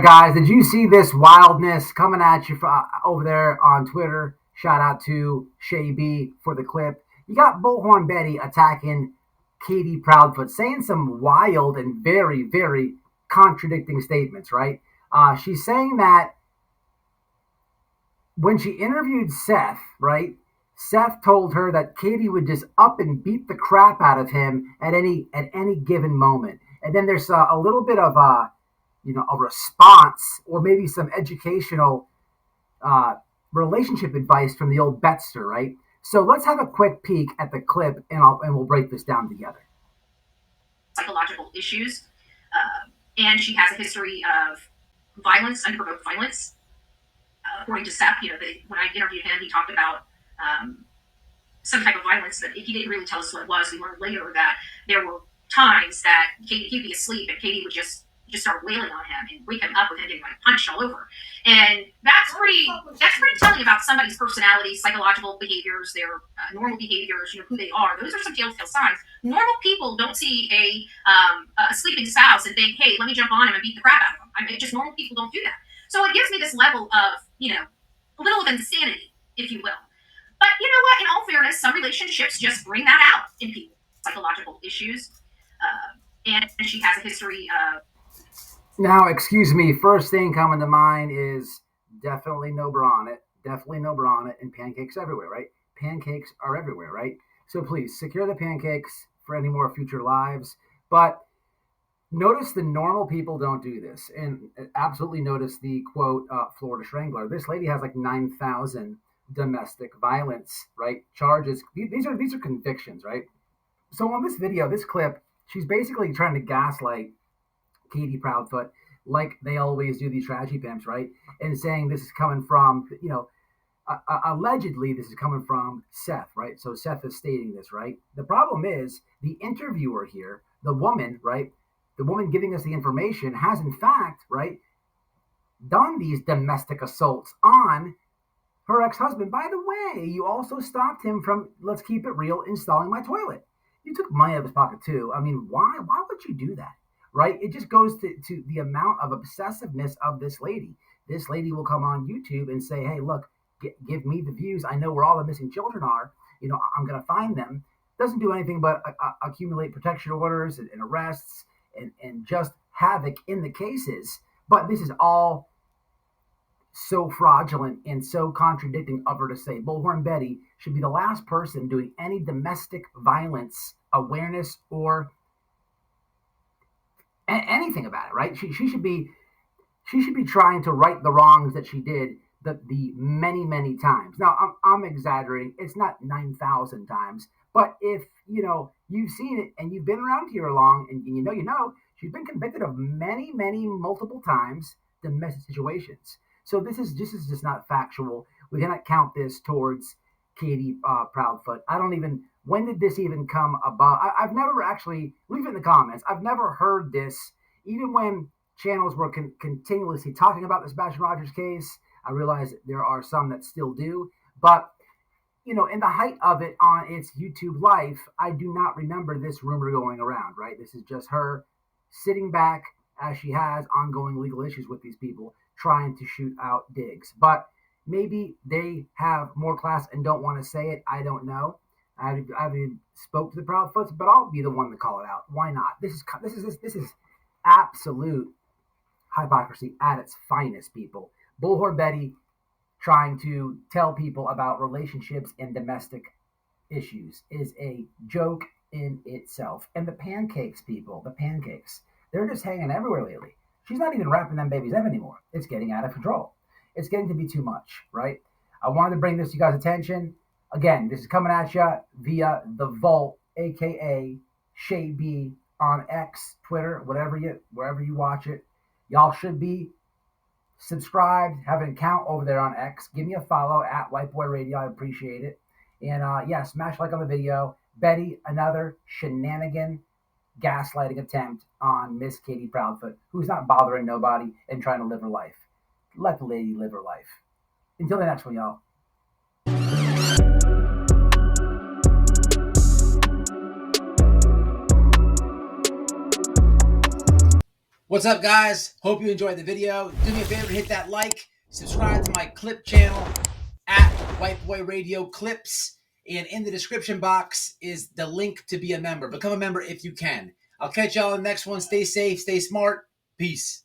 right, guys, did you see this wildness coming at you over there on Twitter? Shout out to Shay B for the clip. You got Bullhorn Betty attacking Katie Proudfoot, saying some wild and very, very contradicting statements, right? She's saying that when she interviewed Seth, right, Seth told her that Katie would just up and beat the crap out of him at any given moment. And then there's a little bit of a response or maybe some educational relationship advice from the old Betster, right? So let's have a quick peek at the clip, and we'll break this down together. Psychological issues, and she has a history of violence, unprovoked violence. According to Seth, when I interviewed him, he talked about some type of violence, but he didn't really tell us what it was. We learned later that there were times that he'd be asleep and Katie would just start wailing on him and wake him up with him getting punched all over. And that's pretty telling about somebody's personality, psychological behaviors, their normal behaviors, who they are. Those are some telltale signs. Normal people don't see a sleeping spouse and think, hey, let me jump on him and beat the crap out of him. Just normal people don't do that. So it gives me this level of, a little of insanity, if you will. But you know what? In all fairness, some relationships just bring that out in people. Psychological issues. And she has a history of... Now, excuse me, first thing coming to mind is definitely no bra on it. Definitely no bra on it, and pancakes everywhere, right? Pancakes are everywhere, right? So please, secure the pancakes for any more future lives. But notice the normal people don't do this. And absolutely notice the, quote, Florida Strangler. This lady has like 9,000 domestic violence, right, charges. These are convictions, right? So on this video, this clip, she's basically trying to gaslight Katie Proudfoot, like they always do, these trashy pimps, right? And saying this is coming from, allegedly this is coming from Seth, right? So Seth is stating this, right? The problem is the interviewer here, the woman, right? The woman giving us the information has in fact, right, done these domestic assaults on her ex-husband. By the way, you also stopped him from, let's keep it real, installing my toilet. You took money out of his pocket too. I mean, why would you do that? Right? It just goes to the amount of obsessiveness of this lady. This lady will come on YouTube and say, hey, look, give me the views. I know where all the missing children are. I'm going to find them. Doesn't do anything but accumulate protection orders and arrests and just havoc in the cases. But this is all so fraudulent and so contradicting of her to say. Bullhorn Betty should be the last person doing any domestic violence awareness or anything about it, right? She should be trying to right the wrongs that she did the many, many times. Now, I'm exaggerating. It's not 9,000 times, but if you've seen it and you've been around here long, and she's been convicted of many, many multiple times domestic situations. So this is just not factual. We cannot count this towards Katie Proudfoot. When did this even come about? I've never actually, leave it in the comments. I've never heard this, even when channels were continuously talking about the Sebastian Rogers case. I realize there are some that still do. But, in the height of it on its YouTube life, I do not remember this rumor going around, right? This is just her sitting back as she has ongoing legal issues with these people, trying to shoot out digs. But maybe they have more class and don't want to say it. I don't know. I haven't spoke to the Proudfoots, but I'll be the one to call it out. Why not? This is absolute hypocrisy at its finest, people. Bullhorn Betty trying to tell people about relationships and domestic issues is a joke in itself. And the pancakes, people, they're just hanging everywhere lately. She's not even wrapping them babies up anymore. It's getting out of control. It's getting to be too much, right? I wanted to bring this to you guys' attention. Again, this is coming at you via the Vault, a.k.a. Shay B on X, Twitter, wherever you watch it. Y'all should be subscribed, have an account over there on X. Give me a follow at WhiteBoyRadio. I appreciate it. And smash like on the video. Betty, another shenanigan gaslighting attempt on Miss Katie Proudfoot, who's not bothering nobody and trying to live her life. Let the lady live her life. Until the next one, y'all. What's up, guys? Hope you enjoyed the video. Do me a favor, hit that like, subscribe to my clip channel at WHITEBOYRADIO Clips, and in the description box is the link to be a member. Become a member if you can. I'll catch y'all in the next one. Stay safe, stay smart. Peace.